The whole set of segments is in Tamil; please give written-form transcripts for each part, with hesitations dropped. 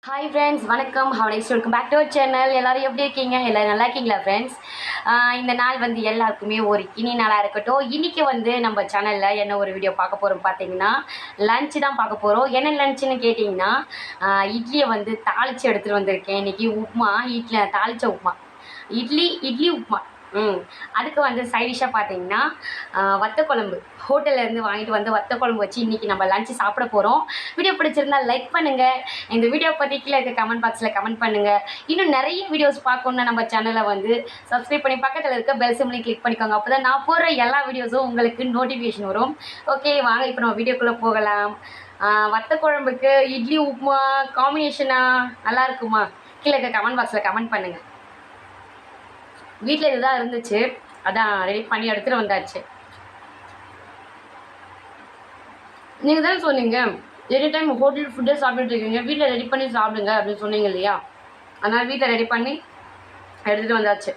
ஹாய் ஃப்ரெண்ட்ஸ், வணக்கம். How nice welcome back to our channel. எல்லோரும் எப்படி இருக்கீங்க? எல்லோரும் நல்லா இருக்கீங்களா ஃப்ரெண்ட்ஸ்? இந்த நாள் வந்து எல்லாருக்குமே ஒரு இனி நாளாக இருக்கட்டும். இன்றைக்கி வந்து நம்ம சேனலில் என்ன ஒரு வீடியோ பார்க்க போகிறோம் பார்த்தீங்கன்னா, லஞ்சு தான் பார்க்க போகிறோம். என்ன லஞ்சுன்னு கேட்டிங்கன்னா, இட்லியை வந்து தாளித்து எடுத்துகிட்டு வந்திருக்கேன். இன்றைக்கி உப்புமா, தாளித்த உப்புமா, இட்லி உப்புமா. அதுக்கு வந்து சைடிஷாக பார்த்தீங்கன்னா வத்த குழம்பு, ஹோட்டல்லேருந்து வாங்கிட்டு வந்து வத்த குழம்பு வச்சு இன்றைக்கி நம்ம லஞ்சு சாப்பிட போகிறோம். வீடியோ பிடிச்சிருந்தால் லைக் பண்ணுங்கள். இந்த வீடியோ பற்றி கீழே இருக்க கமெண்ட் பாக்ஸில் கமெண்ட் பண்ணுங்கள். இன்னும் நிறைய வீடியோஸ் பார்க்கணுன்னா நம்ம சேனலை வந்து சப்ஸ்கிரைப் பண்ணி பக்கத்தில் இருக்க பெல் சிம்லையும் கிளிக் பண்ணிக்கோங்க. அப்போ தான் நான் போடுற எல்லா வீடியோஸும் உங்களுக்கு நோட்டிஃபிகேஷன் வரும். ஓகே, வாங்க இப்போ நம்ம வீடியோக்குள்ளே போகலாம். வத்த குழம்புக்கு இட்லி உப்புமா காம்பினேஷனாக நல்லா இருக்குமா? கீழே இருக்க கமெண்ட் பாக்ஸில் கமெண்ட் பண்ணுங்கள். வீட்டில் இதுதான் இருந்துச்சு, அதான் ரெடி பண்ணி எடுத்துகிட்டு வந்தாச்சு. நீங்கள் தானே சொன்னீங்க எனி டைம் ஹோட்டல் ஃபுட்டே சாப்பிட்டுட்டு இருக்கீங்க, வீட்டில் ரெடி பண்ணி சாப்பிடுங்க அப்படின்னு சொன்னீங்க இல்லையா? அதனால் வீட்டில் ரெடி பண்ணி எடுத்துகிட்டு வந்தாச்சு.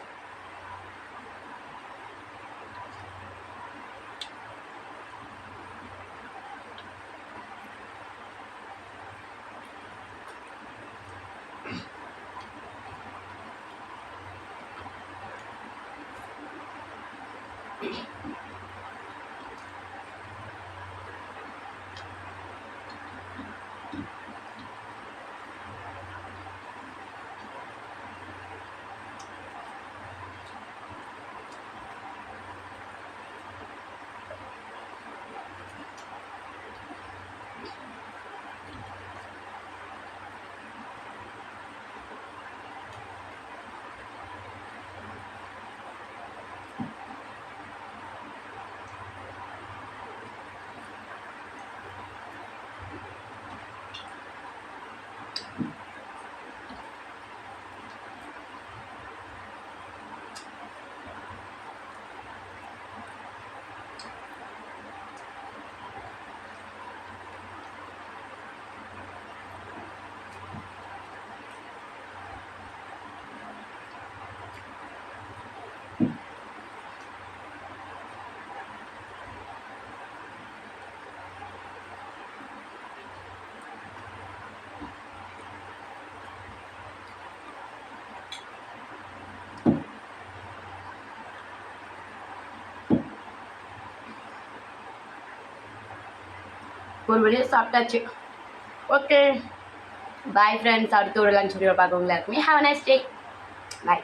ஒரு வழியாக சாப்பிட்டாச்சு. Okay, bye friends. அடுத்த ஒரு லஞ்ச் வீடியோ பார்க்குறவங்களா இருக்குமே. Have a nice day. Bye.